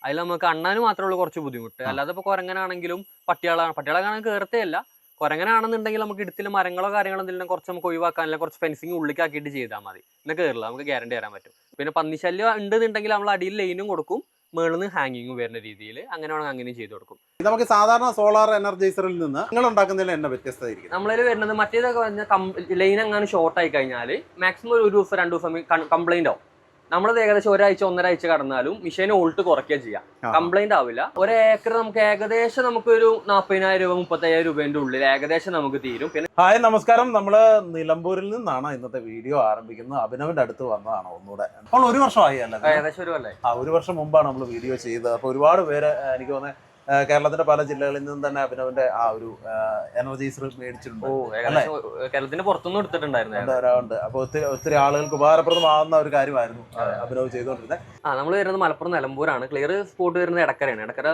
അതിൽ നമുക്ക് അണ്ണാന് മാത്രമേ ഉള്ളൂ കുറച്ച് ബുദ്ധിമുട്ട്. അല്ലാതെ ഇപ്പോൾ കുരങ്ങനാണെങ്കിലും പട്ടികളാണെങ്കിൽ കയറത്തേ അല്ല. കുരങ്ങനാണെന്നുണ്ടെങ്കിൽ നമുക്ക് ഇടത്തിൽ മരങ്ങളോ കാര്യങ്ങളോ എന്തെങ്കിലും കുറച്ച് നമുക്ക് ഒഴിവാക്കാൻ, അല്ലെങ്കിൽ കുറച്ച് ഫെൻസിങ് ഉള്ളിലാക്കിയിട്ട് ചെയ്താൽ മതി. പിന്നെ കയറില്ല, നമുക്ക് ഗ്യാരണ്ടി തരാൻ പറ്റും. പിന്നെ പന്നിശല്യം ഉണ്ടെന്നുണ്ടെങ്കിൽ നമ്മൾ അടിയിൽ ലൈനും കൊടുക്കും, മേളിൽ നിന്ന് ഹാങ്ങിങ്ങും വരുന്ന രീതിയിൽ അങ്ങനെ വേണമെങ്കിൽ അങ്ങനെ ചെയ്ത് കൊടുക്കും. നമുക്ക് സാധാരണ സോളാർ എനർജൈസറിൽ നിന്ന് നിങ്ങൾ ഉണ്ടാക്കുന്നതിൽ എന്നെ വ്യത്യസ്തമായിരിക്കും. നമ്മളിൽ വരുന്നത് മറ്റേതൊക്കെ പറഞ്ഞാൽ ലൈൻ അങ്ങനെ ഷോർട്ട് ആയി കഴിഞ്ഞാൽ മാക്സിമം ഒരു ദിവസം 2 ദിവസം കംപ്ലൈന്റ് ആവും. നമ്മളത് ഏകദേശം ഒരാഴ്ച 1.5 കടന്നാലും മെഷീന് വോൾട്ട് കുറയ്ക്കുക ചെയ്യാം, കംപ്ലൈന്റ് ആവില്ല. ഒരു ഏക്കർ നമുക്ക് ഏകദേശം നമുക്കൊരു 40,000 രൂപ 35,000 രൂപേന്റെ ഉള്ളിൽ ഏകദേശം നമുക്ക് തീരും. പിന്നെ ഹായ്, നമസ്കാരം. നമ്മൾ നിലമ്പൂരിൽ നിന്നാണ് ഇന്നത്തെ വീഡിയോ ആരംഭിക്കുന്നത്. അഭിനവിന്റെ അടുത്ത് വന്നതാണ് ഒന്നുകൂടെ. അപ്പോൾ 1 വർഷമായി അല്ലേ? ഏകദേശം ഒരു കൊല്ലം. 1 വർഷം മുമ്പാണ് നമ്മൾ വീഡിയോ ചെയ്തത്. അപ്പോൾ ഒരുപാട് പേര് എനിക്ക് തോന്നുന്നത് കേരളത്തിന്റെ പല ജില്ലകളിൽ നിന്നും തന്നെ അഭിനവിന്റെ ആ ഒരു എനർജൈസർ മേടിച്ചിട്ടുണ്ട്. കേരളത്തിന്റെ പുറത്തുനിന്ന് എടുത്തിട്ടുണ്ടായിരുന്നു. അപ്പൊ ഒത്തിരി ആളുകൾക്ക് ഉപകാരപ്രദമാകുന്ന ഒരു കാര്യമായിരുന്നു അഭിനവ് ചെയ്തുകൊണ്ടിരുന്നത്. നമ്മൾ വരുന്നത് മലപ്പുറം നിലമ്പൂരാണ്. ക്ലിയർ സ്പോട്ട് വരുന്നത് എടക്കരയാണ്. എടക്കര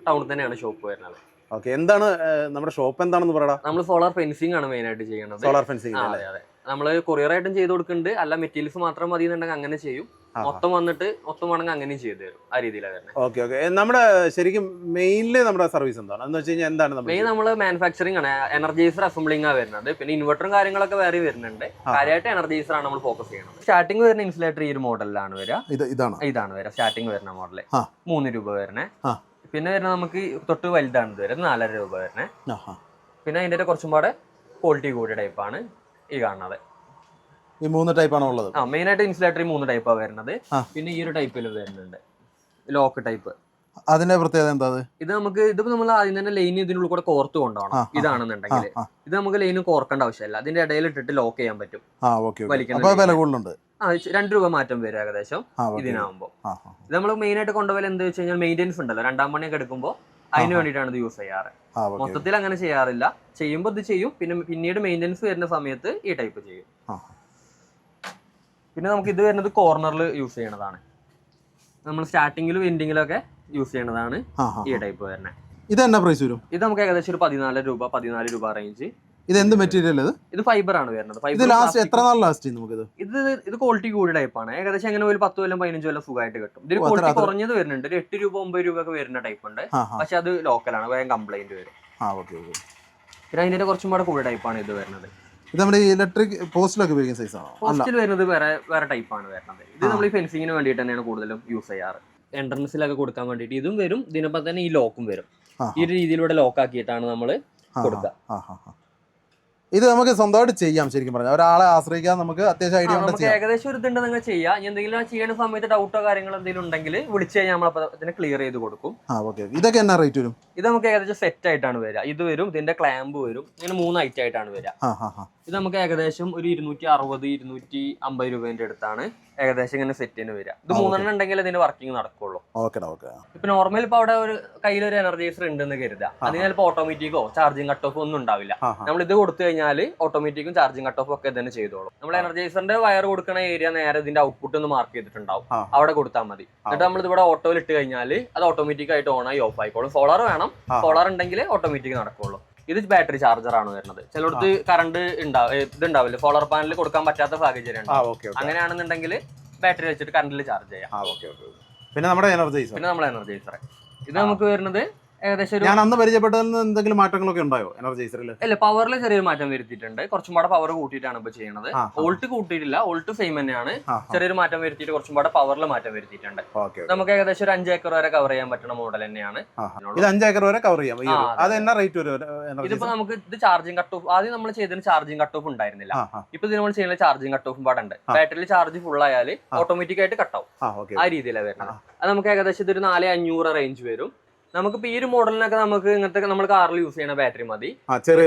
ടൗണിൽ തന്നെയാണ് ഷോപ്പ് വരുന്നത്. ഓക്കെ, എന്താണ് നമ്മുടെ ഷോപ്പ് എന്താണെന്ന് പറയടാ? നമ്മൾ സോളാർ ഫെൻസിംഗ് ആണ് മെയിൻ ആയിട്ട് ചെയ്യുന്നത്. Solar fencing. അതെ, നമ്മൾ കൊറിയർ ആയിട്ടും ചെയ്ത് കൊടുക്കുന്നുണ്ട്. അല്ല മെറ്റീരിയൽസ് മാത്രം മതി എന്നുണ്ടെങ്കിൽ അങ്ങനെ ചെയ്യും. മൊത്തം വേണമെങ്കിൽ അങ്ങനെയും ചെയ്തു തരും. ആ രീതിയിലാണ്. Okay okay. നമ്മുടെ ശരിക്കും മെയിൻലി നമ്മുടെ സർവീസ് എന്താണ് എന്ന് വെച്ച് കഴിഞ്ഞാൽ എന്താണ് മെയിൻ? നമ്മൾ മാനുഫാക്ചറിംഗ് ആണ്, എനർജൈസർ അസംബ്ലിംഗ് ആണ് വരുന്നത്. പിന്നെ ഇൻവെർട്ടറും കാര്യങ്ങളൊക്കെ വേറെ വരുന്നുണ്ട്. കാര്യമായിട്ട് എനർജൈസർ ആണ് നമ്മൾ ഫോക്കസ് ചെയ്യുന്നത്. സ്റ്റാർട്ടിംഗ് വരുന്ന ഇൻസുലേറ്റർ ഈ ഒരു മോഡലിലാണ് വരിക. ഇതാണ് വരിക സ്റ്റാർട്ടിംഗ് വരുന്ന മോഡല്. 3 രൂപ വരണേ. പിന്നെ വരുന്നത് നമുക്ക് തൊട്ട് വലുതാണ് ഇത് വരുന്നത് 4.5 രൂപ വരണേ. പിന്നെ അതിന്റെ കുറച്ചും പാടെ ക്വാളിറ്റി കൂടിയ ടൈപ്പാണ് ഈ കാണുന്നത്. ഈ 3 ടൈപ്പാണ് ഉള്ളത്. മെയിൻ ആയിട്ട് ഇൻസുലേറ്റർ 3 ടൈപ്പാണ് വരുന്നത്. പിന്നെ ഈ ഒരു ടൈപ്പിൽ വരുന്നുണ്ട് ലോക്ക് ടൈപ്പ്. അതിന്റെ പ്രത്യേകത എന്താ? ഇത് ഇതിപ്പോ നമ്മൾ ആദ്യം തന്നെ ലൈൻ ഇതിനുള്ളിൽ കൂടെ കോർത്ത് കൊണ്ടുപോകണം. ഇതാണെന്നുണ്ടെങ്കിൽ ഇത് നമുക്ക് ലൈന് കോർക്കേണ്ട ആവശ്യമില്ല. അതിന്റെ ഇടയിൽ ഇട്ടിട്ട് ലോക്ക് ചെയ്യാൻ പറ്റും. വലിക്കുന്ന 2 രൂപ മാറ്റം വരും ഏകദേശം ഇതിനാകുമ്പോൾ. ഇത് നമ്മൾ മെയിൻ ആയിട്ട് കൊണ്ടുപോയാൽ എന്താ വെച്ച് കഴിഞ്ഞാൽ മെയിൻ്റെനൻസ് ഉണ്ടല്ലോ, 2ാം പണിയൊക്കെ എടുക്കുമ്പോൾ അതിന് വേണ്ടിയിട്ടാണ് ഇത് യൂസ് ചെയ്യാറ്. മൊത്തത്തിൽ അങ്ങനെ ചെയ്യാറില്ല. ചെയ്യുമ്പോൾ ഇത് ചെയ്യും. പിന്നീട് മെയിൻ്റെനൻസ് വരുന്ന സമയത്ത് ഈ ടൈപ്പ് ചെയ്യും. പിന്നെ നമുക്ക് ഇത് വരുന്നത് കോർണറിൽ യൂസ് ചെയ്യണതാണ്. നമ്മൾ സ്റ്റാർട്ടിങ്ങിലും എൻഡിങ്ങിലും ഒക്കെ യൂസ് ചെയ്യണതാണ് ഈ ടൈപ്പ് വരുന്നത്. ഇത് എന്നാ പ്രൈസ് വരും? ഇത് നമുക്ക് ഏകദേശം ഒരു 14 രൂപ റേഞ്ച്. ഇത് എന്ത് മെറ്റീരിയൽ? ഇത് ഫൈബർ ആണ് വരുന്നത്. എത്ര നാൾ ലാസ്റ്റ് ചെയ്യും നമുക്ക്? ഇത് ക്വാളിറ്റി കൂടിയ ടൈപ്പാണ്. ഏകദേശം അങ്ങനെ ഒരു 10 കൊല്ലം 15 കൊല്ലം സുഖമായിട്ട് കിട്ടും. ഇതിന് ക്വാളിറ്റി കുറഞ്ഞത് വരുന്നുണ്ട്. ഒരു 8 രൂപ 9 രൂപ ഒക്കെ വരുന്ന ടൈപ്പ് ഉണ്ട്. പക്ഷെ അത് ലോക്കലാണ്, വേഗം കംപ്ലൈന്റ് വരും. പിന്നെ അതിന്റെ കുറച്ചും കൂടെ കൂടിയ ടൈപ്പാണ് ഇത് വരുന്നത്. ഇത് നമ്മുടെ ഇലക്ട്രിക് പോസ്റ്റിലൊക്കെ ഉപയോഗിക്കുന്ന സൈസാണ്. പോസ്റ്റിൽ വരുന്നത് വേറെ ടൈപ്പാണ് വരുന്നത്. ഇത് നമ്മൾ ഈ ഫെൻസിങ്ങിന് വേണ്ടിയിട്ട് തന്നെയാണ് കൂടുതലും യൂസ് ചെയ്യാറ്. എൻട്രൻസിലൊക്കെ കൊടുക്കാൻ വേണ്ടിയിട്ട് ഇതും വരും. ഇതിനൊപ്പം തന്നെ ഈ ലോക്കും വരും. ഈ ഒരു രീതിയിലൂടെ ലോക്ക് ആക്കിയിട്ടാണ് നമ്മൾ കൊടുക്കുക. ഇത് നമുക്ക് സ്വന്തമായിട്ട് ചെയ്യാം. ശരിക്കും പറഞ്ഞാൽ ഒരാളെ ആശ്രയിക്കാതെ നമുക്ക് അത്യാവശ്യം ഐഡിയ നമുക്ക് ഏകദേശം ഒരു ഇതുണ്ട് നിങ്ങൾ ചെയ്യാം. എന്തെങ്കിലും ചെയ്യുന്ന സമയത്ത് ഡൗട്ടോ കാര്യങ്ങളോ എന്തെങ്കിലും ഉണ്ടെങ്കിൽ വിളിച്ചു കഴിഞ്ഞാൽ നമ്മൾ അതിനെ ക്ലിയർ ചെയ്ത് കൊടുക്കും. ഇതൊക്കെ എന്നാ റേറ്റ് വരും? ഇത് നമുക്ക് ഏകദേശം സെറ്റ് ആയിട്ടാണ് വരിക. ഇത് വരും, ഇതിന്റെ ക്ലാമ്പ് വരും. ഇങ്ങനെ 3 ഐറ്റം ആയിട്ടാണ് വരിക. ഇത് നമുക്ക് ഏകദേശം ഒരു 260 250 രൂപേന്റെ അടുത്താണ് ഏകദേശം ഇങ്ങനെ സെറ്റിന് വരിക. ഇത് 3 ഉണ്ടെങ്കിൽ ഇതിന്റെ വർക്കിംഗ് നടക്കുള്ളൂ. ഇപ്പൊ നോർമൽ ഇപ്പൊ അവിടെ ഒരു കയ്യിലൊരു എനർജൈസർ ഉണ്ടെന്ന് കരുതാം. അതിന് ചിലപ്പോൾ ഓട്ടോമാറ്റിക്കോ ചാർജിങ് കട്ട് ഓഫ് ഒന്നും ഉണ്ടാവില്ല. നമ്മൾ ഇത് കൊടുത്തു കഴിഞ്ഞാൽ ഓട്ടോമാറ്റിക്കും ചാർജിങ് കട്ട് ഓഫ് ഒക്കെ തന്നെ ചെയ്തോളും. നമ്മൾ എനർജൈസറിന്റെ വയർ കൊടുക്കുന്ന ഏരിയ നേരെ ഇതിന്റെ ഔട്ട്പുട്ട് ഒന്ന് മാർക്ക് ചെയ്തിട്ടുണ്ടാവും. അവിടെ കൊടുത്താൽ മതി. എന്നിട്ട് നമ്മൾ ഇവിടെ ഓട്ടോയിൽ ഇട്ട് കഴിഞ്ഞാൽ അത് ഓട്ടോമാറ്റിക് ആയിട്ട് ഓൺ ആയി ഓഫ് ആയിക്കോളും. സോളാർ വേണം. സോളാർ ഉണ്ടെങ്കിൽ ഓട്ടോമാറ്റിക് നടക്കുള്ളൂ. ഇത് ബാറ്ററി ചാർജർ ആണ് വരുന്നത്. ചിലടത്ത് കറണ്ട് ഇതുണ്ടാവില്ല, സോളാർ പാനൽ കൊടുക്കാൻ പറ്റാത്ത സാഹചര്യം ഉണ്ട്. അങ്ങനെയാണെന്നുണ്ടെങ്കിൽ ബാറ്ററി വെച്ചിട്ട് കറണ്ടിൽ ചാർജ് ചെയ്യാം. പിന്നെ നമ്മുടെ എനർജൈസർ ഇത് നമുക്ക് വരുന്നത് ഏകദേശം ഞാൻ അന്ന് പരിചയപ്പെട്ടതിൽ നിന്ന് എന്തെങ്കിലും മാറ്റങ്ങളൊക്കെ ഉണ്ടായോ എനർജൈസറിൽ? അല്ല, പവറിൽ ചെറിയൊരു മാറ്റം വരുത്തിയിട്ടുണ്ട്. കുറച്ചും കൂടെ പവർ കൂട്ടിയിട്ടാണ് ഇപ്പൊ ചെയ്യുന്നത്. വോൾട്ട് കൂട്ടിയിട്ടില്ല, വോൾട്ട് സെയിം തന്നെയാണ്. ചെറിയൊരു മാറ്റം വരുത്തിയിട്ട് കുറച്ചും കൂടെ പവറിൽ മാറ്റം വരുത്തിയിട്ടുണ്ട്. നമുക്ക് ഏകദേശം ഒരു 5 ഏക്കർ വരെ കവർ ചെയ്യാൻ പറ്റുന്ന മോഡൽ തന്നെയാണ്. ഇത് 5 ഏക്കർ വരെ കവർ ചെയ്യാം. അത് എന്നാ റേറ്റ് വരും? ഇതിപ്പോ നമുക്ക് ഇത് ചാർജിങ് കട്ട് ഓഫ്, ആദ്യം നമ്മൾ ചെയ്തതിന് ചാർജിങ് കട്ട് ഓഫ് ഉണ്ടായിരുന്നില്ല. ഇപ്പൊ ഇത് നമ്മൾ ചെയ്യുന്ന ചാർജിങ് കട്ട് ഓഫും പാടുണ്ട്. ബാറ്ററിയിൽ ചാർജ് ഫുൾ ആയാൽ ഓട്ടോമാറ്റിക് ആയിട്ട് കട്ടാവും. ആ രീതിയിലാണ് വരുന്നത്. അത് നമുക്ക് ഏകദേശം ഇതൊരു 4500 റേഞ്ച് വരും. നമുക്കിപ്പോ ഈ ഒരു മോഡലിനൊക്കെ നമുക്ക് ഇങ്ങനത്തെ നമ്മൾ കാറിൽ യൂസ് ചെയ്യുന്ന ബാറ്ററി മതി. ചെറിയ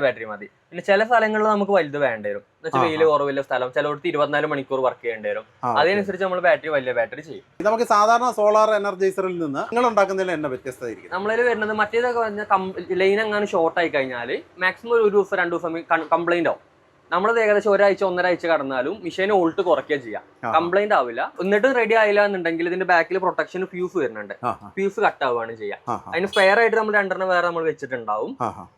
ബാറ്ററി മതി. പിന്നെ ചില സ്ഥലങ്ങളിൽ നമുക്ക് വലുത് വേണ്ടി വരും. എന്നുവെച്ചാൽ വെയിൽ കുറവില്ല സ്ഥലം, ചിലവർക്ക് 24 മണിക്കൂർ വർക്ക് ചെയ്യേണ്ടി വരും. അതിനനുസരിച്ച് നമ്മൾ വലിയ ബാറ്ററി ചെയ്യും. നമുക്ക് സാധാരണ സോളാർ എനർജൈസറിൽ നിന്ന് നിങ്ങൾ ഉണ്ടാക്കുന്നതിൽ എന്നെ വ്യത്യസ്തമായിരിക്കും. നമ്മളിൽ വരുന്നത് മറ്റേതൊക്കെ പറഞ്ഞാൽ ലൈൻ അങ്ങനെ ഷോർട്ട് ആയി കഴിഞ്ഞാൽ മാക്സിമം ഒരു ദിവസം 2 ദിവസം കംപ്ലൈന്റ് ആവും. നമ്മളത് ഏകദേശം ഒരാഴ്ച 1.5 കടന്നാലും മെഷീൻ വോൾട്ട് കുറയ്ക്കുക ചെയ്യാം, കംപ്ലൈന്റ് ആവില്ല. എന്നിട്ടും റെഡി ആയില്ല എന്നുണ്ടെങ്കിൽ ഇതിന്റെ ബാക്കിൽ പ്രൊട്ടക്ഷൻ ഫ്യൂസ് വരുന്നുണ്ട്, ഫ്യൂസ് കട്ട് ആവുകയാണ് ചെയ്യാം. അതിന് സ്പെയർ ആയിട്ട് നമ്മൾ 2 വേറെ നമ്മൾ വെച്ചിട്ടുണ്ടാവും.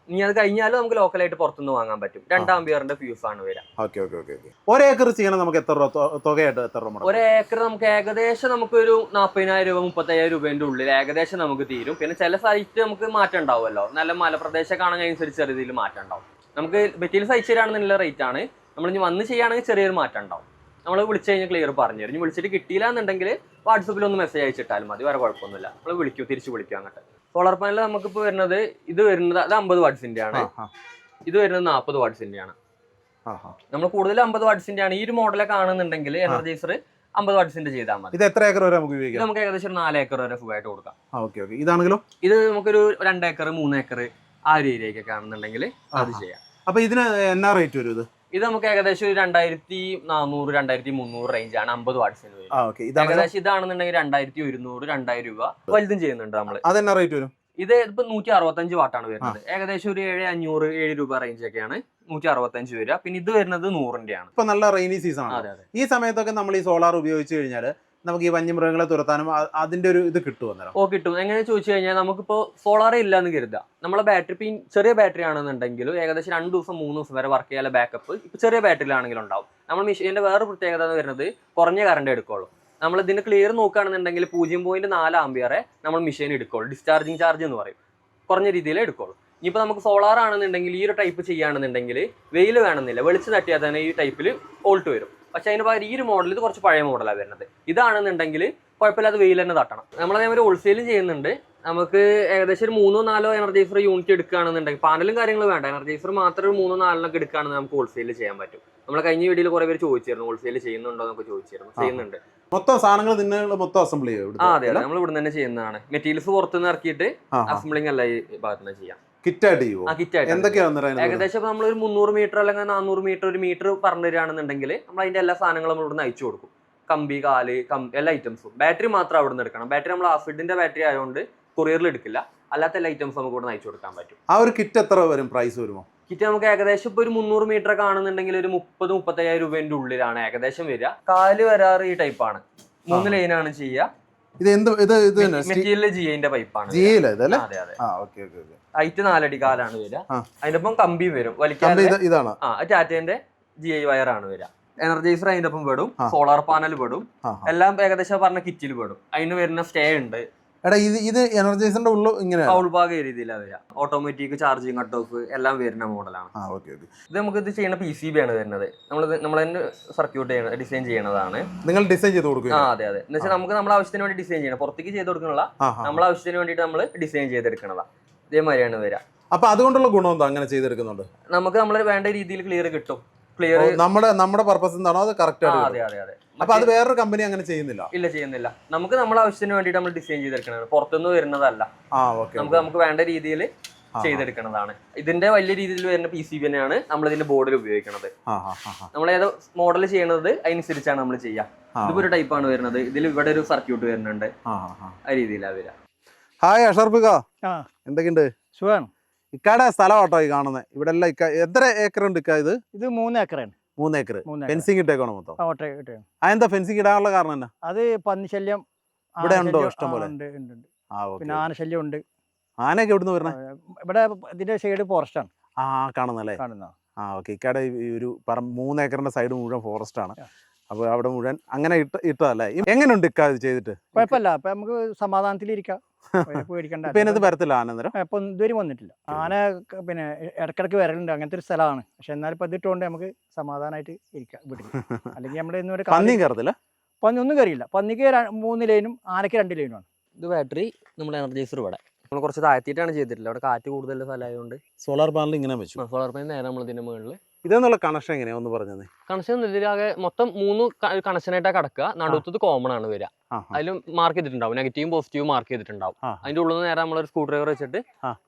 ഇനി അത് കഴിഞ്ഞാലും നമുക്ക് ലോക്കലായിട്ട് പുറത്തുനിന്ന് വാങ്ങാൻ പറ്റും. 2 ആംപിയറിന്റെ ഫ്യൂസ് ആണ് വരിക. ഒരേക്കർ ചെയ്യണം നമുക്ക് എത്ര തുകയായിട്ട് എത്ര രൂപ? ഒരേക്കർ നമുക്ക് ഏകദേശം നമുക്കൊരു 40,000 രൂപ 35,000 രൂപേന്റെ ഉള്ളിൽ ഏകദേശം നമുക്ക് തീരും. പിന്നെ ചില സൈറ്റ് നമുക്ക് മാറ്റം ഉണ്ടാവുമല്ലോ, നല്ല മലപ്രദേശം കാണാനനുസരിച്ച് ചെറിയ രീതിയിൽ മാറ്റം ഉണ്ടാവും. നമുക്ക് മെറ്റീരിയൽസ് അയച്ചു തരാണെന്നുള്ള റേറ്റ് ആണ്. നമ്മൾ ഇനി വന്ന് ചെയ്യുകയാണെങ്കിൽ ചെറിയൊരു മാറ്റം ഉണ്ടാവും. നമ്മൾ വിളിച്ചു കഴിഞ്ഞാൽ ക്ലിയർ പറഞ്ഞു തരും. ഇനി വിളിച്ചിട്ട് കിട്ടിയില്ല എന്നുണ്ടെങ്കിൽ വാട്സപ്പിൽ ഒന്ന് മെസ്സേജ് അയച്ചിട്ടാലും മതി, വേറെ കുഴപ്പമൊന്നുമില്ല. നമ്മൾ വിളിക്കും, തിരിച്ച് വിളിക്കും അങ്ങോട്ട്. സോളാർ പാനൽ നമുക്കിപ്പോൾ വരുന്നത് ഇത് 50 വാട്ട്സിന്റെ ആണ്. ഇത് വരുന്നത് 40 വാട്ട്സിന്റെ ആണ്. നമ്മൾ കൂടുതൽ 50 വാട്ട്സിന്റെ ആണ്. ഈ ഒരു മോഡലൊക്കെ ആണെന്നുണ്ടെങ്കിൽ എനർജൈസർ 50 വാട്ട്സിന്റെ ചെയ്താൽ മതി. ഇത് എത്ര ഏക്കർ വരെ നമുക്ക് ഉപയോഗിക്കാം? നമുക്ക് ഏകദേശം 4 ഏക്കർ വരെ ഫുള്ളായിട്ട് കൊടുക്കാം. ഇതാണെങ്കിലോ? ഇത് നമുക്കൊരു 2 ഏക്കർ 3 ഏക്കർ ആ ഒരു ഏരിയയൊക്കെ ആണെന്നുണ്ടെങ്കിൽ അത് ചെയ്യാം. അപ്പൊ ഇതിന് എന്നാ റേറ്റ് വരും? ഇത് നമുക്ക് ഏകദേശം 2,400-2,300 റേഞ്ച് ആണ് 50 വാട്ട്സിന് വരും. ഏകദേശം ഇതാണെന്നുണ്ടെങ്കിൽ 2,100 2,000 രൂപ വലുതും ചെയ്യുന്നുണ്ട് നമ്മള്. അതെന്നാ റേറ്റ് വരും? ഇത് ഇപ്പൊ 165 വാട്ടാണ് വരുന്നത്. ഏകദേശം ഒരു 7,500-7 രൂപ റേഞ്ച് ഒക്കെയാണ് 165 വരിക. പിന്നെ ഇത് വരുന്നത് 100ന്റെ ആണ്. ഇപ്പൊ നല്ല റെയിനി സീസൺ ആണ്. ഈ സമയത്തൊക്കെ നമ്മൾ ഈ സോളാർ ഉപയോഗിച്ച് കഴിഞ്ഞാൽ നമുക്ക് ഈ വന്യമൃഗങ്ങളെ തുരത്താനും അതിന്റെ ഒരു ഇത് കിട്ടുമോ? കിട്ടും. എങ്ങനെ ചോദിച്ചു കഴിഞ്ഞാൽ നമുക്കിപ്പോ സോളാർ ഇല്ല എന്ന് കരുതാം. നമ്മളെ ബാറ്ററി ഇപ്പം ചെറിയ ബാറ്ററി ആണെന്നുണ്ടെങ്കിലും ഏകദേശം 2 ദിവസം 3 ദിവസം വരെ വർക്ക് ചെയ്യാനുള്ള ബാക്കപ്പ് ഇപ്പൊ ചെറിയ ബാറ്ററിയിലാണെങ്കിലും ഉണ്ടാവും. നമ്മൾ മെഷീന്റെ വേറെ പ്രത്യേകത എന്ന് വരുന്നത് കുറഞ്ഞ കറണ്ട് എടുക്കുള്ളൂ. നമ്മൾ ഇതിന്റെ ക്ലിയർ നോക്കുകയാണെന്നുണ്ടെങ്കിൽ 0.4 ആംപിയറെ നമ്മൾ മെഷീൻ എടുക്കുള്ളൂ. ഡിസ്ചാർജിങ് ചാർജ് എന്ന് പറയും, കുറഞ്ഞ രീതിയിൽ എടുക്കുള്ളൂ. ഇനിയിപ്പോൾ നമുക്ക് സോളാർ ആണെന്നുണ്ടെങ്കിൽ ഈ ഒരു ടൈപ്പ് ചെയ്യുകയാണെന്നുണ്ടെങ്കിൽ വെയിൽ വേണമെന്നില്ല, വെളിച്ചം തട്ടിയാൽ തന്നെ ഈ ടൈപ്പിൽ വോൾട്ട് വരും. പക്ഷെ അതിന് പകരം ഈ ഒരു മോഡൽ ഇത് കുറച്ച് പഴയ മോഡലാണ് വരുന്നത്. ഇതാണെന്നുണ്ടെങ്കിൽ കുഴപ്പമില്ലാതെ വെയിൽ തന്നെ തട്ടണം. നമ്മളതേമാതിരി ഹോൾസെയിലും ചെയ്യുന്നുണ്ട്. നമുക്ക് ഏകദേശം ഒരു 3-4 എനർജൈസർ യൂണിറ്റ് എടുക്കുകയാണെന്നുണ്ടെങ്കിൽ പാനലും കാര്യങ്ങളും വേണ്ട, എനർജൈസർ മാത്രം ഒരു 3-4 എടുക്കുകയാണെങ്കിൽ നമുക്ക് ഹോൾസെയിൽ ചെയ്യാൻ പറ്റും. നമ്മളെ കഴിഞ്ഞ വീഡിയോയിൽ കുറെ പേര് ചോദിച്ചിരുന്നു ഹോൾസെയിൽ ചെയ്യുന്നുണ്ടോ എന്നൊക്കെ ചോദിച്ചിരുന്നു. ചെയ്യുന്നുണ്ട്. മൊത്തം സാധനങ്ങൾ മൊത്തം അസംബ്ലി ചെയ്യും? അതെ, നമ്മൾ ഇവിടെ തന്നെ ചെയ്യുന്നതാണ്. മെറ്റീരിയൽസ് പുറത്തുനിന്ന് ഇറക്കിയിട്ട് അസംബ്ലിംഗ് അല്ല ഈ ഭാഗത്ത് നിന്ന് ചെയ്യാം. ഏകദേശം നമ്മൾ ഒരു 300 മീറ്റർ അല്ലെങ്കിൽ 400 മീറ്റർ ഒരു മീറ്റർ പറഞ്ഞു തരികയാണെന്നുണ്ടെങ്കിൽ നമ്മൾ അതിന്റെ എല്ലാ സാധനങ്ങളും നമ്മൾ ഇവിടുന്ന് അയച്ചു കൊടുക്കും. കമ്പി, കാല്, എല്ലാ ഐറ്റംസും. ബാറ്ററി മാത്രം അവിടെ നിന്ന് എടുക്കണം. ബാറ്ററി നമ്മൾ ആഫിഡിന്റെ ബാറ്ററി ആയതുകൊണ്ട് കൊറിയറിൽ എടുക്കില്ല. അല്ലാത്ത എല്ലാ ഐറ്റംസും നമുക്ക് ഇവിടെ അയച്ചു കൊടുക്കാൻ പറ്റും. ആ ഒരു കിറ്റ് എത്ര വരും? പ്രൈസ് വരുമോ? കിറ്റ് നമുക്ക് ഏകദേശം ഇപ്പൊ ഒരു 300 മീറ്റർ ഒക്കെ ആണെന്നുണ്ടെങ്കിൽ ഒരു 30-35,000 രൂപേന്റെ ഉള്ളിലാണ് ഏകദേശം വരിക. കാല് വരാറ് ഈ ടൈപ്പാണ്, 3 ലൈനാണ് ചെയ്യുക. മെറ്റീരിയൽ ജിഐന്റെ പൈപ്പാണ്. അതെ അതെ. ഹൈറ്റ് 4 അടി കാലാണ് വരിക. അതിന്റെ ഒപ്പം കമ്പിയും വരും വലിക്കാൻ. ടാറ്റേന്റെ GI വയറാണ് വരിക. എനർജൈസർ അതിന്റെ ഒപ്പം പെടും, സോളാർ പാനൽ പെടും, എല്ലാം ഏകദേശം പറഞ്ഞ കിറ്റിൽ പെടും. അതിന് വരുന്ന സ്റ്റേ ഉണ്ട്. ഇത് എനർജൈസറിന്റെ ഉൾഭാഗ രീതിയിലാണ് വരിക. ഓട്ടോമാറ്റിക് ചാർജിങ് കട്ട് ഓഫ് എല്ലാം വരുന്ന മോഡലാണ്. ഇത് നമുക്ക് ഇത് ചെയ്യുന്ന PCB ആണ് വരുന്നത്. നമ്മൾ തന്നെ സർക്യൂട്ട് ഡിസൈൻ ചെയ്യണതാണ്. നിങ്ങൾ ഡിസൈൻ ചെയ്ത് കൊടുക്കും? അതെ അതെ. എന്ന് വെച്ചാൽ നമുക്ക് നമ്മളെ ആവശ്യത്തിന് വേണ്ടി ഡിസൈൻ ചെയ്യണം, പുറത്തേക്ക് ചെയ്ത് കൊടുക്കണല്ല, നമ്മളെ ആവശ്യത്തിന് വേണ്ടിയിട്ട് നമ്മൾ ഡിസൈൻ ചെയ്തെടുക്കണതാണ്. ഇതേമാതിരിയാണ് വരിക. അപ്പൊ അതുകൊണ്ടുള്ള ഗുണം എന്താ അങ്ങനെ ചെയ്തെടുക്കുന്നുണ്ട്? നമുക്ക് നമ്മൾ വേണ്ട രീതിയിൽ ക്ലിയർ കിട്ടും. നമ്മുടെ പർപ്പസ് എന്താണോ അത് കറക്റ്റ് ആണ്. അതെ അതെ അതെ. അപ്പൊ അത് വേറൊരു കമ്പനി അങ്ങനെ ചെയ്യുന്നില്ല? ഇല്ല, ചെയ്യുന്നില്ല. നമുക്ക് നമ്മളെ ആവശ്യത്തിന് വേണ്ടിയിട്ട് നമ്മൾ ഡിസൈൻ ചെയ്തെടുക്കണതാണ്, പുറത്തുനിന്ന് വരുന്നതല്ല. നമുക്ക് വേണ്ട രീതിയിൽ ചെയ്തെടുക്കുന്നതാണ്. ഇതിന്റെ വലിയ രീതിയിൽ വരുന്ന PCB തന്നെയാണ് നമ്മൾ ഇതിന്റെ ബോർഡിൽ ഉപയോഗിക്കുന്നത്. നമ്മൾ ഏത് മോഡൽ ചെയ്യണത് അതിനനുസരിച്ചാണ് നമ്മൾ ചെയ്യുക. ഇതിപ്പോ ഒരു ടൈപ്പാണ് വരുന്നത്. ഇതിൽ ഇവിടെ ഒരു സർക്യൂട്ട് വരുന്നുണ്ട്, ആ രീതിയിലാണ് വരിക. ഹായ് അഷർഫിക, എന്തൊക്കെയുണ്ട്? സുഖാണ്. ഇക്കാടെ സ്ഥലമാട്ടോ ഈ കാണുന്നത്. ഇവിടെ എല്ലാം എത്ര ഏക്കർ ഉണ്ട്? ഇത് 3 ഏക്കറാണ്. 3 ഏക്കർ ഫെൻസിങ് ഇട്ടേക്കണോ മൊത്തം? എന്താ ഫെൻസിങ് ഇടാനുള്ള കാരണം എന്നാ? അത് പന്നി ശല്യം ഇവിടെ ഉണ്ടോ? ഇഷ്ടം പോലെ. പിന്നെ ആനശല്യം ഉണ്ട്. ആനയൊക്കെ എവിടുന്ന് വരണേ? ഇവിടെ ഇതിന്റെ സൈഡ് ഫോറസ്റ്റ് ആണ്. കാണുന്നല്ലേ? ഇക്കാടെ ഒരു 3 ഏക്കറിന്റെ സൈഡ് മുഴുവൻ ഫോറസ്റ്റ് ആണ്. അപ്പൊ അവിടെ മുഴുവൻ അങ്ങനെ ഇട്ടതല്ലേ? എങ്ങനെയുണ്ട് ഇക്കാത് ചെയ്തിട്ട്? കുഴപ്പമില്ല. അപ്പൊ നമുക്ക് സമാധാനത്തിലിരിക്കാം, പേടിക്കണ്ട. വരത്തില്ല ആനന്തരം? ഇപ്പൊ ഇതുവരെ വന്നിട്ടില്ല. ആന പിന്നെ ഇടക്കിടക്ക് വരലുണ്ട്, അങ്ങനത്തെ ഒരു സ്ഥലമാണ്. പക്ഷെ എന്നാലും ഇപ്പൊ ഇതിട്ടുകൊണ്ട് നമുക്ക് സമാധാനമായിട്ട് ഇരിക്കാം വീട്ടിൽ. അല്ലെങ്കിൽ നമ്മുടെ പന്നി കയറത്തില്ല? പന്നി ഒന്നും കയറിയില്ല. പന്നിക്ക് 3 ലൈനും ആനയ്ക്ക് 2 ലൈനുമാണ്. ഇത് ബാറ്ററി നമ്മുടെ എനർജൈസർ ഇവിടെ നമ്മൾ കുറച്ച് താഴ്ത്തിയിട്ടാണ് ചെയ്തിട്ടില്ല. അവിടെ കാറ്റ് കൂടുതൽ സ്ഥലമായതുകൊണ്ട് സോളാർ പാനൽ ഇങ്ങനെ വെച്ചു. സോളാർ പാനൽ നേരെ നമ്മൾ ഇതിന്റെ മുകളിൽ. ഇതെന്നുള്ള കണക്ഷൻ എങ്ങനെയാ ഒന്ന് പറഞ്ഞത്? കണക്ഷൻ ഇതിലാകെ മൊത്തം 3 കണക്ഷനായിട്ടാണ് കിടക്കുക. നടുത്തത് കോമൺ ആണ് വരിക. അതിലും മാർക്ക് ചെയ്തിട്ടുണ്ടാവും, നെഗറ്റീവും പോസിറ്റീവും മാർക്ക് ചെയ്തിട്ടുണ്ടാവും. അതിന്റെ ഉള്ളിൽ നിന്ന് നേരെ നമ്മളൊരു സ്ക്രൂ ഡ്രൈവർ വെച്ചിട്ട്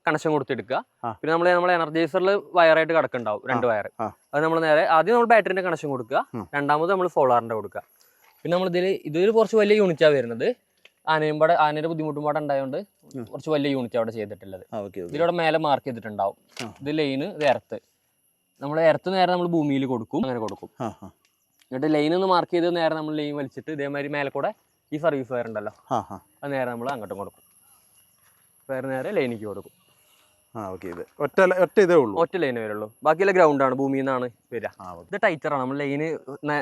കണക്ഷൻ കൊടുത്തെടുക്കുക. പിന്നെ നമ്മൾ എനർജൈസറിൽ വയറായിട്ട് കിടക്കുന്നുണ്ടാവും 2 വയർ. അത് നമ്മൾ നേരെ ആദ്യം നമ്മൾ ബാറ്ററിന്റെ കണക്ഷൻ കൊടുക്കുക, രണ്ടാമത് നമ്മൾ സോളാറിന്റെ കൊടുക്കുക. പിന്നെ നമ്മൾ ഇതിൽ കുറച്ച് വലിയ യൂണിറ്റാണ് വരുന്നത്. ആനയുടെ ബുദ്ധിമുട്ടും പാടെ ഉണ്ടായതുകൊണ്ട് കുറച്ച് വലിയ യൂണിറ്റ് അവിടെ ചെയ്തിട്ടുള്ളത്. ഇതിലൂടെ മേലെ മാർക്ക് ചെയ്തിട്ടുണ്ടാവും. ഇത് ലൈന്, ഇത് എർത്ത്. നമ്മൾ എർത്ത് നേരെ നമ്മൾ ഭൂമിയിൽ കൊടുക്കും, അങ്ങനെ കൊടുക്കും. എന്നിട്ട് ലൈൻ ഒന്ന് മാർക്ക് ചെയ്ത് നേരെ നമ്മൾ ലൈൻ വലിച്ചിട്ട് ഇതേമാതിരി മേലെ കൂടെ ഈ സർവീസ് വയർ ഉണ്ടല്ലോ അത് നേരെ നമ്മൾ അങ്ങോട്ടും കൊടുക്കും. വേറെ നേരെ ലൈനിക്ക് കൊടുക്കും. ഒറ്റ ലൈന് വരുള്ളൂ, ബാക്കിയുള്ള ഗ്രൗണ്ടാണ്, ഭൂമിയിൽ നിന്നാണ് വരിക. ഇത് ടൈറ്ററാണ്. നമ്മൾ ലൈന്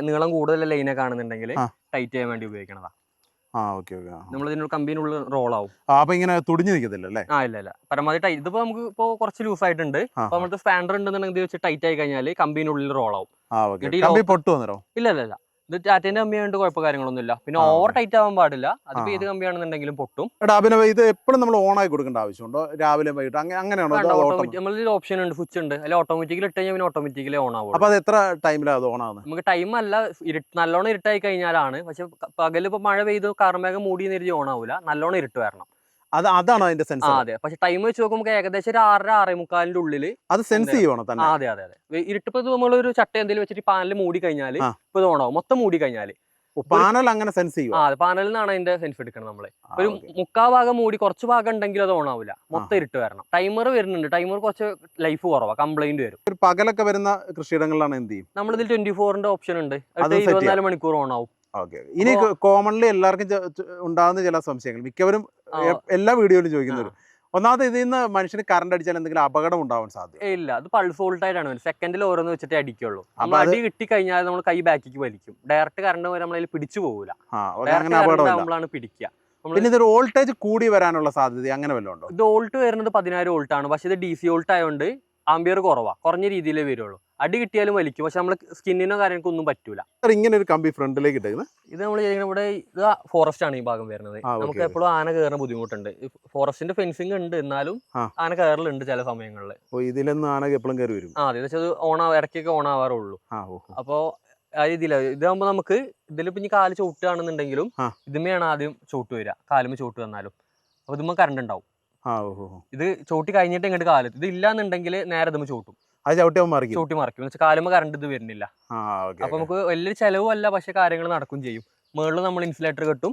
നീളം കൂടുതലുള്ള ലൈനെ കാണുന്നുണ്ടെങ്കിൽ ടൈറ്റ് ചെയ്യാൻ വേണ്ടി ഉപയോഗിക്കണതാണ്. നമ്മൾ ഇതിനുള്ള കമ്പിനുള്ളിൽ റോൾ ആവും. അപ്പൊ ഇങ്ങനെ തുടിഞ്ഞു നിൽക്കത്തില്ലല്ലേ? ഇല്ല പരമാവധി ടൈറ്റ്. ഇതിപ്പോ നമുക്ക് ഇപ്പൊ കുറച്ച് ലൂസ് ആയിട്ടുണ്ട്. അപ്പൊ നമ്മളത്തെ സ്പാൻഡർ ഉണ്ടെന്നുണ്ടെങ്കിൽ വെച്ച് ടൈറ്റ് ആയി കഴിഞ്ഞാൽ കമ്പിനുള്ളിൽ റോൾ ആവും. ഇല്ല ഇത് ടാറ്റേന്റെ കമ്പിയായിട്ട് കുഴപ്പ കാര്യങ്ങളൊന്നുമില്ല. പിന്നെ ഓവർ ടൈറ്റ് ആവാൻ പാടില്ല. അതിപ്പോ ഏത് കമ്പിയാണെന്നുണ്ടെങ്കിലും പൊട്ടും. ഇത് എപ്പോഴും നമ്മൾ ഓൺ ആയി കൊടുക്കേണ്ട ആവശ്യമുണ്ടോ? രാവിലെ വൈകിട്ട് അങ്ങനെയാണോ? നമ്മളിൽ ഓപ്ഷൻ ഉണ്ട്, സ്വിച്ച് ഉണ്ട്. അല്ലെ ഓട്ടോമാറ്റിക്കലി ഇട്ട് കഴിഞ്ഞാൽ പിന്നെ ഓട്ടോമാറ്റിക്കലി ഓൺ ആവും. അപ്പൊ അത് എത്ര ടൈമിലാണ് അത് ഓൺ ആവുന്നത്? നമുക്ക് ടൈം അല്ല, നല്ലോണം ഇരുട്ടായി കഴിഞ്ഞാലാണ്. പക്ഷെ പകല് ഇപ്പൊ മഴ പെയ്ത് കാർമേഘം മൂടി നേരിച്ച് ഓൺ ആവൂല, നല്ലോണം ഇരുട്ട് വരണം. അതാണ് അതിന്റെ സെൻസ്. അതെ, പക്ഷെ ടൈം വെച്ച് നോക്കുമ്പോൾ ഏകദേശം ഒരു 6:30-6:45 ഉള്ളിൽ അത് സെൻസ് ചെയ്യണം തന്നെ. അതെ ഇരുട്ടിപ്പോ നമ്മളൊരു ചട്ട എന്തെങ്കിലും വെച്ചിട്ട് പാനൽ മൂടി കഴിഞ്ഞാൽ ഇപ്പൊ ഇത് ഓണാവും. മൊത്തം മൂടി കഴിഞ്ഞാൽ പാനൽ അങ്ങനെ സെൻസ് ചെയ്യും. അതെ, പാനലിൽ നിന്നാണ് അതിന്റെ സെൻസ് എടുക്കണം. നമ്മള് ഒരു 3/4 ഭാഗം മൂടി കുറച്ച് ഭാഗം ഉണ്ടെങ്കിൽ അത് ഓണാവില്ല, മൊത്തം ഇരുട്ട് വരണം. ടൈമർ വരുന്നുണ്ട്, ടൈമർ കുറച്ച് ലൈഫ് കുറവാ, കംപ്ലൈന്റ് വരും. ഒരു പകലൊക്കെ വരുന്ന കൃഷിയിടങ്ങളിലാണ് എന്ത് ചെയ്യും? നമ്മളിതിൽ 24-ന്റെ ഓപ്ഷൻ ഉണ്ട്, 24 മണിക്കൂർ ഓണാവും. ഇനി കോമൺലി എല്ലാവർക്കും ഉണ്ടാകുന്ന ചില സംശയങ്ങൾ മിക്കവരും എല്ലാ വീഡിയോയിലും ചോദിക്കുന്നവരും, ഒന്നാമത് ഇതിൽ നിന്ന് മനുഷ്യന് കറണ്ട് അടിച്ചാൽ എന്തെങ്കിലും അപകടം ഉണ്ടാവാൻ സാധ്യത ഇല്ല. അത് പൾസ് വോൾട്ട് ആയിട്ടാണ്, സെക്കൻഡിൽ ഓരോന്ന് വെച്ചിട്ട് അടിക്കുള്ളൂ. നമ്മൾ അടി കിട്ടി കഴിഞ്ഞാൽ നമ്മൾ കൈ ബാക്കിക്ക് വലിക്കും. ഡയറക്റ്റ് കറണ്ട് വരെ നമ്മളതിൽ പിടിച്ചു പോകില്ല, പിടിക്കുക. പിന്നെ ഇതൊരു വോൾട്ടേജ് കൂടി വരാനുള്ള സാധ്യത അങ്ങനെ വല്ലതും ഉണ്ടോ? ഇത് വോൾട്ട് വരുന്നത് 10,000 വോൾട്ട് ആണ്. പക്ഷെ ഇത് DC വോൾട്ട് ആയതുകൊണ്ട് ആംബിയർ കുറഞ്ഞ രീതിയിലേ വരുള്ളൂ. അടി കിട്ടിയാലും വലിക്കും, പക്ഷെ നമ്മൾ സ്കിന്നിനോ കാര്യങ്ങൾക്കോ ഒന്നും പറ്റൂല. ഇങ്ങനെ ഒരു കമ്പി ഫ്രണ്ടിലേക്ക് ഇട്ടേക്കുന്നത് ഇത് നമ്മൾ ഇവിടെ ഇത് ഫോറസ്റ്റ് ആണ് ഈ ഭാഗം വരുന്നത്. നമുക്ക് എപ്പോഴും ആന കയറുന്ന ബുദ്ധിമുട്ടുണ്ട്. ഫോറസ്റ്റിന്റെ ഫെൻസിങ് ഉണ്ട്, എന്നാലും ആന കയറലുണ്ട് ചില സമയങ്ങളിൽ. ഇതിലൊന്നും ആന എപ്പോഴും കയറി വരും. ഇത് ഇടയ്ക്കൊക്കെ ഓൺ ആവാറുള്ളൂ. അപ്പോ ആ രീതിയില ഇതാകുമ്പോ നമുക്ക് ഇതിലിപ്പോ ഇനി കാല് ചവിട്ടുകയാണെന്നുണ്ടെങ്കിലും ഇതുമ്മയാണ് ആദ്യം ചവിട്ട് വരിക. കാലുമ്പോ ചവിട്ട് വന്നാലും അപ്പൊ ഇതുമ്മ കറണ്ട് ഉണ്ടാവും. ഇത് ചവിട്ടി കഴിഞ്ഞിട്ട് ഇങ്ങോട്ട് കാലത്ത് ഇത് ഇല്ലാന്നുണ്ടെങ്കിൽ നേരെ ഇതുമ്മ ചവിട്ടും. ചവിട്ടി മറിക്കും. കാലുമ്പോ കറണ്ട് ഇത് വരുന്നില്ല. അപ്പൊ നമുക്ക് വലിയൊരു ചെലവല്ല, പക്ഷെ കാര്യങ്ങൾ നടക്കും ചെയ്യും. മുകളിൽ നമ്മൾ ഇൻസുലേറ്റർ കെട്ടും,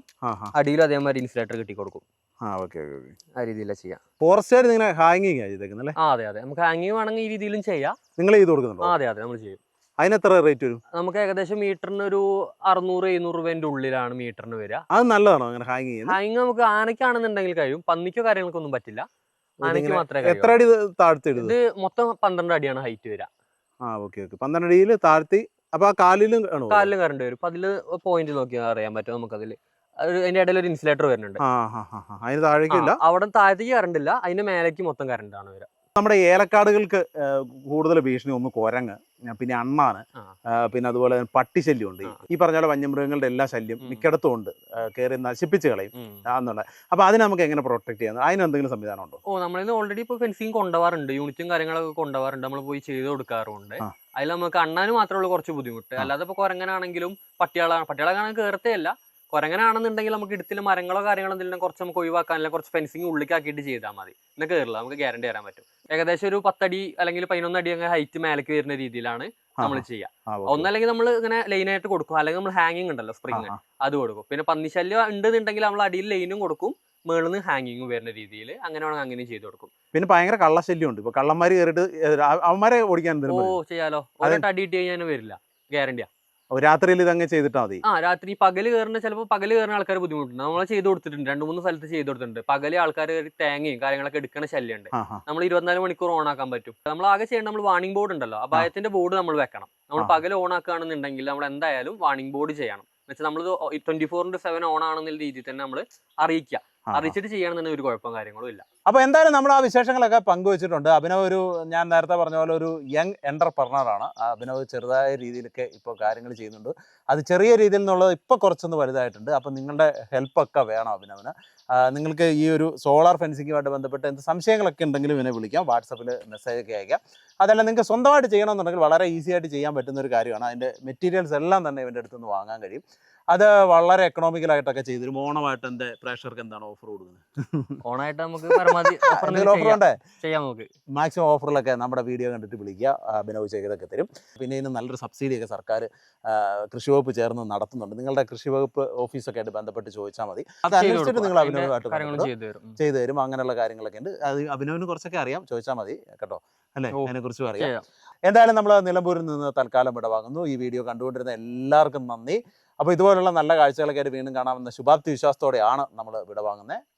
അടിയിലും അതേമാതിരി ഇൻസുലേറ്റർ കെട്ടി കൊടുക്കും. ആ രീതിയിലാ ചെയ്യാം. ഫോറസ്റ്റുകാർ ഇങ്ങനെ ഹാങ്ങിങ് ചെയ്തേക്കുന്നല്ലേ? അതെ നമുക്ക് ഹാങ്ങിങ് വേണമെങ്കിൽ ഈ രീതിയിലും ചെയ്യാം. നിങ്ങൾ ചെയ്ത് കൊടുക്കുന്നുണ്ടോ? അതെ നമ്മൾ ചെയ്യും. അതിനെത്ര റേറ്റ് വരും? നമുക്ക് ഏകദേശം മീറ്ററിന് ഒരു 600-700 രൂപേന്റെ ഉള്ളിലാണ് മീറ്ററിന് വരിക. അത് നല്ലതാണോ അങ്ങനെ ഹാങ്ങിങ് ചെയ്യുന്നത്? ഹാങ്ങിങ് നമുക്ക് ആനയ്ക്കാണെന്നുണ്ടെങ്കിൽ കഴിയും, പന്നിക്കോ കാര്യങ്ങൾക്കൊന്നും പറ്റില്ല. ആനയ്ക്ക് മാത്രമേ. എത്ര അടി താഴ്ത്തി? ഇത് മൊത്തം 12 അടിയാണ് ഹൈറ്റ് വരിക. 12 അടിയിൽ താഴ്ത്തി. അപ്പൊ ആ കാലിലും കറണ്ട് വരും. അപ്പൊ അതില് പോയിന്റ് നോക്കിയാൽ അറിയാൻ പറ്റും നമുക്ക്. അതില് അതിന്റെ ഇടയിൽ ഒരു ഇൻസുലേറ്റർ വരുന്നുണ്ട്. അതിന് താഴേക്കില്ല, അവിടെ താഴത്തേക്ക് കറണ്ട് ഇല്ല, അതിന്റെ മേലേക്ക് മൊത്തം കറണ്ട് ആണ് വരിക. നമ്മുടെ ഏലക്കാടുകൾക്ക് കൂടുതൽ ഭീഷണി ഒന്ന് കുരങ്ങ്, പിന്നെ അണ്ണാന്, പിന്നെ അതുപോലെ പട്ടിശല്യമുണ്ട്. ഈ പറഞ്ഞ പോലെ വന്യമൃഗങ്ങളുടെ എല്ലാ ശല്യം മിക്കയിടത്തും ഉണ്ട്, കയറി നശിപ്പിച്ച് കളയും എന്നുള്ള. അപ്പൊ അതിന് നമുക്ക് എങ്ങനെ പ്രൊട്ടക്ട് ചെയ്യാം? അതിന് എന്തെങ്കിലും സംവിധാനം ഉണ്ടോ? നമ്മളിന്ന് ഓൾറെഡി ഇപ്പൊ ഫെൻസിങ് കൊണ്ടുപോകാറുണ്ട്, യൂണിറ്റും കാര്യങ്ങളൊക്കെ കൊണ്ടുപോകാറുണ്ട്, നമ്മൾ പോയി ചെയ്ത് കൊടുക്കാറുണ്ട്. അതിൽ നമുക്ക് അണ്ണാന് മാത്രമുള്ള കുറച്ച് ബുദ്ധിമുട്ട്. അല്ലാതെ ഇപ്പൊ കുരങ്ങനാണെങ്കിലും പട്ടികളാണെങ്കിൽ കയറത്തേ അല്ല. കുരങ്ങനാണെന്നുണ്ടെങ്കിൽ നമുക്ക് ഇടത്തിൽ മരങ്ങളോ കാര്യങ്ങളോ എന്തെങ്കിലും കുറച്ച് നമുക്ക് ഒഴിവാക്കാനില്ല, കുറച്ച് ഫെൻസിങ് ഉള്ളിലേക്കാക്കിയിട്ട് ചെയ്താൽ മതി. ഇന്ന് കയറില്ല, നമുക്ക് ഗ്യാരണ്ടി തരാൻ പറ്റും. ഏകദേശം ഒരു 10 അടി അല്ലെങ്കിൽ 11 അടി അങ്ങനെ ഹൈറ്റ് മേലേക്ക് വരുന്ന രീതിയിലാണ് നമ്മൾ ചെയ്യുക. ഒന്നല്ലെങ്കിൽ നമ്മൾ ഇങ്ങനെ ലൈനായിട്ട് കൊടുക്കും, അല്ലെങ്കിൽ നമ്മൾ ഹാങ്ങിങ് ഉണ്ടല്ലോ സ്പ്രിങ്, അത് കൊടുക്കും. പിന്നെ പന്നിശല്യം ഉണ്ടെന്നുണ്ടെങ്കിൽ നമ്മൾ അടിയിൽ ലൈനും കൊടുക്കും, മേളിൽ നിന്ന് ഹാങ്ങിങ്ങും വരുന്ന രീതിയിൽ അങ്ങനെ വേണമെങ്കിൽ അങ്ങനെ ചെയ്ത് കൊടുക്കും. പിന്നെ ഭയങ്കര കള്ളശല്യം ഉണ്ട്. ഇപ്പൊ കള്ളന്മാര് കയറിയിട്ട് അവന്മാരെ ഓടിക്കാൻ ചെയ്യാലോ. ഒരട്ട് അടി ഇട്ട് കഴിഞ്ഞാൽ വരില്ല, ഗ്യാരണ്ടിയാ. രാത്രിയിൽ ഇതങ്ങ് ചെയ്തിട്ടാൽ മതി. രാത്രി പകല് കയറുന്ന ചിലപ്പോൾ പകല് കയറുന്ന ആൾക്കാർ ബുദ്ധിമുട്ടുണ്ട്. നമ്മൾ ചെയ്ത് കൊടുത്തിട്ടുണ്ട്, 2-3 സ്ഥലത്ത് ചെയ്ത് കൊടുത്തിട്ടുണ്ട്. പകല് ആൾക്കാർ തേങ്ങയും കാര്യങ്ങളൊക്കെ എടുക്കുന്ന ശല്യമുണ്ട്. നമ്മൾ 24 മണിക്കൂർ ഓൺ ആക്കാൻ പറ്റും. നമ്മൾ ആകെ ചെയ്യേണ്ട നമ്മൾ വാണിംഗ് ബോർഡ് ഉണ്ടല്ലോ, അപായത്തിന്റെ ബോർഡ് നമ്മൾ വെക്കണം. നമ്മൾ പകല് ഓൺ ആക്കുകയാണെന്നുണ്ടെങ്കിൽ നമ്മൾ എന്തായാലും വാണിംഗ് ബോർഡ് ചെയ്യണം. എന്നുവെച്ചാൽ നമ്മൾ 24/7 ഓൺ ആണെന്നുള്ള രീതിയിൽ തന്നെ നമ്മൾ അറിയിച്ചിട്ട് ചെയ്യണമെന്ന് ഒരു കുഴപ്പം കാര്യങ്ങളും ഇല്ല. അപ്പോൾ എന്തായാലും നമ്മൾ ആ വിശേഷങ്ങളൊക്കെ പങ്കുവച്ചിട്ടുണ്ട്. അഭിനവ് ഞാൻ നേരത്തെ പറഞ്ഞ പോലെ ഒരു യങ് എന്റർപ്രണറാണ്. അഭിനവ് ചെറുതായ രീതിയിലൊക്കെ ഇപ്പോൾ കാര്യങ്ങൾ ചെയ്യുന്നുണ്ട്. അത് ചെറിയ രീതിയിൽ നിന്നുള്ളത് ഇപ്പോൾ കുറച്ചൊന്ന് വലുതായിട്ടുണ്ട്. അപ്പോൾ നിങ്ങളുടെ ഹെൽപ്പൊക്കെ വേണം അഭിനവിന്. നിങ്ങൾക്ക് ഈ ഒരു സോളാർ ഫെൻസിങ്ങുമായിട്ട് ബന്ധപ്പെട്ട് എന്ത് സംശയങ്ങളൊക്കെ ഉണ്ടെങ്കിലും ഇവനെ വിളിക്കാം, വാട്സപ്പിൽ മെസ്സേജൊക്കെ അയക്കാം. അതല്ല നിങ്ങൾക്ക് സ്വന്തമായിട്ട് ചെയ്യണമെന്നുണ്ടെങ്കിൽ വളരെ ഈസി ആയിട്ട് ചെയ്യാൻ പറ്റുന്ന ഒരു കാര്യമാണ്. അതിൻ്റെ മെറ്റീരിയൽസ് എല്ലാം തന്നെ ഇവൻ്റെ അടുത്ത് നിന്ന് വാങ്ങാൻ കഴിയും. അത് വളരെ എക്കണോമിക്കലായിട്ടൊക്കെ ചെയ്തു. ഓണമായിട്ട് എൻ്റെ പ്രേക്ഷകർക്ക് എന്താണ് ഓഫർ കൊടുക്കുന്നത്? ഓണായിട്ട് നമുക്ക് മാക്സിമം ഓഫറിലൊക്കെ നമ്മുടെ വീഡിയോ കണ്ടിട്ട് വിളിക്കുക, അഭിനവ് ചെയ്തൊക്കെ തരും. പിന്നെ ഇതിന് നല്ലൊരു സബ്സിഡിയൊക്കെ സർക്കാർ കൃഷി വകുപ്പ് ചേർന്ന് നടത്തുന്നുണ്ട്. നിങ്ങളുടെ കൃഷി വകുപ്പ് ഓഫീസൊക്കെ ആയിട്ട് ബന്ധപ്പെട്ട് ചോദിച്ചാൽ മതി. അത് അനുസരിച്ചിട്ട് നിങ്ങൾ അഭിനവുമായിട്ട് ചെയ്തു തരും. അങ്ങനെയുള്ള കാര്യങ്ങളൊക്കെ ഉണ്ട്. അത് അഭിനവിന് കുറച്ചൊക്കെ അറിയാം, ചോദിച്ചാൽ മതി കേട്ടോ. അല്ലേ? ഓ, അതിനെക്കുറിച്ച് പറയാം. ചെയ്യാം. എന്തായാലും നമ്മൾ നിലമ്പൂരിൽ നിന്ന് തൽക്കാലം വിടവാങ്ങുന്നു. ഈ വീഡിയോ കണ്ടുകൊണ്ടിരുന്ന എല്ലാവർക്കും നന്ദി. അപ്പോൾ ഇതുപോലുള്ള നല്ല കാഴ്ചകളൊക്കെ ആയിട്ട് വീണ്ടും കാണാമെന്ന ശുഭാപ്തി വിശ്വാസത്തോടെയാണ് നമ്മൾ വിടവാങ്ങുന്നത്.